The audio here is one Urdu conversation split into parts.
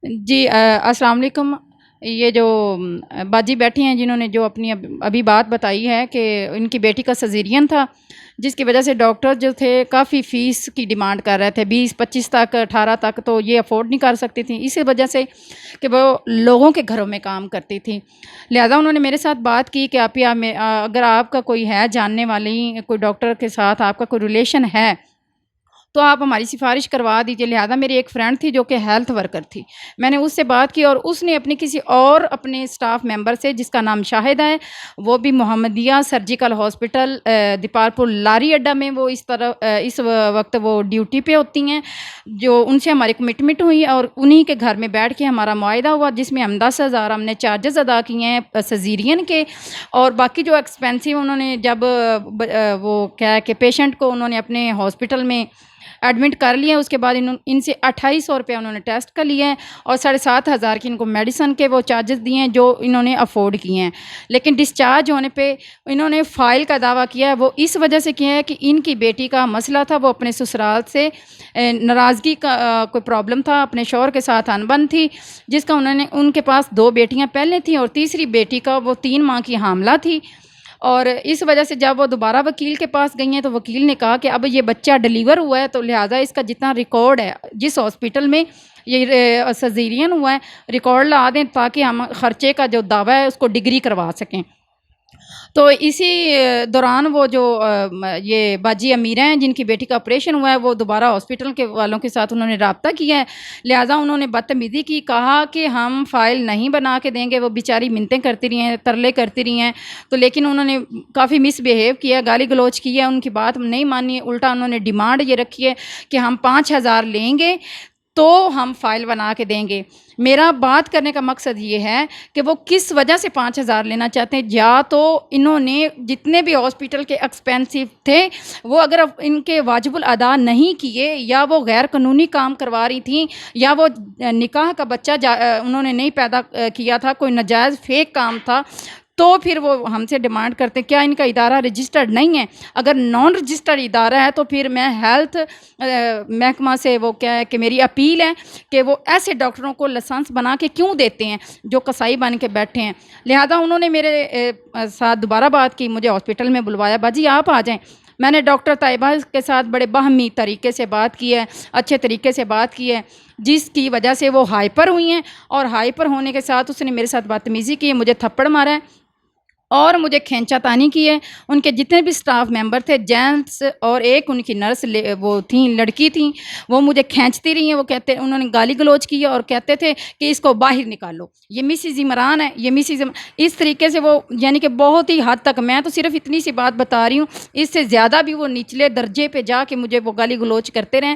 جی السلام علیکم۔ یہ جو باجی بیٹھی ہیں جنہوں نے جو اپنی ابھی بات بتائی ہے کہ ان کی بیٹی کا سیزیرین تھا، جس کی وجہ سے ڈاکٹر جو تھے کافی فیس کی ڈیمانڈ کر رہے تھے، 20-25 تک 18 تک، تو یہ افورڈ نہیں کر سکتی تھیں اسی وجہ سے کہ وہ لوگوں کے گھروں میں کام کرتی تھیں۔ لہٰذا انہوں نے میرے ساتھ بات کی کہ آپ اگر آپ کا کوئی ہے جاننے والی کوئی ڈاکٹر کے ساتھ آپ کا کوئی ریلیشن ہے تو آپ ہماری سفارش کروا دیجیے۔ لہٰذا میری ایک فرینڈ تھی جو کہ ہیلتھ ورکر تھی، میں نے اس سے بات کی اور اس نے اپنی کسی اور اپنے اسٹاف ممبر سے، جس کا نام شاہدہ ہے، وہ بھی محمدیہ سرجیکل ہاسپٹل دیپالپور لاری اڈا میں وہ اس وقت وہ ڈیوٹی پہ ہوتی ہیں، جو ان سے ہماری کمٹمنٹ ہوئی اور انہی کے گھر میں بیٹھ کے ہمارا معاہدہ ہوا، جس میں ہم 10,000 ہم نے چارجز ادا کیے ہیں سیزیرین کے، اور باقی جو ایکسپینسو انہوں نے جب وہ کیا ہے کہ پیشنٹ کو انہوں نے اپنے ہاسپٹل میں ایڈمٹ کر لیے، اس کے بعد ان سے 2800 روپے انہوں نے ٹیسٹ کا لیے ہیں اور 7,500 کی ان کو میڈیسن کے وہ چارجز دیے ہیں جو انہوں نے افورڈ کیے ہیں۔ لیکن ڈسچارج ہونے پہ انہوں نے فائل کا دعویٰ کیا ہے، وہ اس وجہ سے کیا ہے کہ ان کی بیٹی کا مسئلہ تھا، وہ اپنے سسرال سے ناراضگی کا کوئی پرابلم تھا، اپنے شوہر کے ساتھ انبن تھی، جس کا ان کے پاس 2 بیٹیاں پہلے تھیں اور تیسری بیٹی کا وہ 3 ماہ کی حاملہ تھی، اور اس وجہ سے جب وہ دوبارہ وکیل کے پاس گئی ہیں تو وکیل نے کہا کہ اب یہ بچہ ڈیلیور ہوا ہے تو لہٰذا اس کا جتنا ریکارڈ ہے جس ہاسپٹل میں یہ سیزیرین ہوا ہے ریکارڈ لا دیں تاکہ ہم خرچے کا جو دعویٰ ہے اس کو ڈگری کروا سکیں۔ تو اسی دوران وہ جو یہ باجی امیرہ ہیں جن کی بیٹی کا آپریشن ہوا ہے، وہ دوبارہ ہاسپٹل کے والوں کے ساتھ انہوں نے رابطہ کیا ہے، لہٰذا انہوں نے بدتمیزی کی، کہا کہ ہم فائل نہیں بنا کے دیں گے۔ وہ بیچاری منتیں کرتی رہی ہیں، ترلے کرتی رہی ہیں، تو لیکن انہوں نے کافی مس بیہیو کیا، گالی گلوچ کی ہے، ان کی بات نہیں مانی، الٹا انہوں نے ڈیمانڈ یہ رکھی ہے کہ ہم 5,000 لیں گے تو ہم فائل بنا کے دیں گے۔ میرا بات کرنے کا مقصد یہ ہے کہ وہ کس وجہ سے 5,000 لینا چاہتے ہیں، یا تو انہوں نے جتنے بھی ہاسپٹل کے ایکسپینسو تھے وہ اگر ان کے واجب الادا نہیں کیے، یا وہ غیر قانونی کام کروا رہی تھیں، یا وہ نکاح کا بچہ انہوں نے نہیں پیدا کیا تھا، کوئی ناجائز فیک کام تھا، تو پھر وہ ہم سے ڈیمانڈ کرتے کیا ان کا ادارہ رجسٹرڈ نہیں ہے؟ اگر نان رجسٹرڈ ادارہ ہے تو پھر میں ہیلتھ محکمہ سے وہ کیا ہے کہ میری اپیل ہے کہ وہ ایسے ڈاکٹروں کو لائسنس بنا کے کیوں دیتے ہیں جو قصائی بن کے بیٹھے ہیں۔ لہذا انہوں نے میرے ساتھ دوبارہ بات کی، مجھے ہاسپٹل میں بلوایا، باجی آپ آ جائیں۔ میں نے ڈاکٹر طیبہ کے ساتھ بڑے باہمی طریقے سے بات کی ہے، اچھے طریقے سے بات کی ہے، جس کی وجہ سے وہ ہائپر ہوئی ہیں، اور ہائپر ہونے کے ساتھ اس نے میرے ساتھ بدتمیزی کی ہے، مجھے تھپڑ مارا ہے اور مجھے کھینچا تانی کی ہے۔ ان کے جتنے بھی سٹاف ممبر تھے، جینٹس اور ایک ان کی نرس وہ تھیں، لڑکی تھیں، وہ مجھے کھینچتی رہی ہیں، وہ کہتے انہوں نے گالی گلوچ کی اور کہتے تھے کہ اس کو باہر نکالو، یہ مسز عمران ہے، یہ مسز اس طریقے سے وہ یعنی کہ بہت ہی حد تک، میں تو صرف اتنی سی بات بتا رہی ہوں، اس سے زیادہ بھی وہ نچلے درجے پہ جا کے مجھے وہ گالی گلوچ کرتے رہیں۔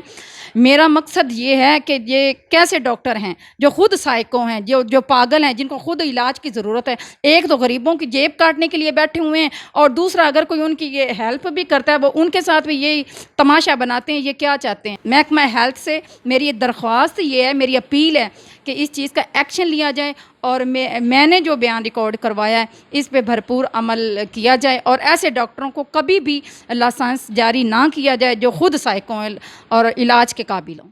میرا مقصد یہ ہے کہ یہ کیسے ڈاکٹر ہیں جو خود سائیکو ہیں، جو پاگل ہیں، جن کو خود علاج کی ضرورت ہے، ایک تو غریبوں کی جیب کاٹنے کے لیے بیٹھے ہوئے ہیں، اور دوسرا اگر کوئی ان کی یہ ہیلپ بھی کرتا ہے وہ ان کے ساتھ بھی یہی تماشا بناتے ہیں۔ یہ کیا چاہتے ہیں؟ محکمہ ہیلتھ سے میری درخواست یہ ہے، میری اپیل ہے کہ اس چیز کا ایکشن لیا جائے، اور میں نے جو بیان ریکارڈ کروایا ہے اس پہ بھرپور عمل کیا جائے، اور ایسے ڈاکٹروں کو کبھی بھی لائسنس جاری نہ کیا جائے جو خود سائیکو اور علاج کے قابل ہوں۔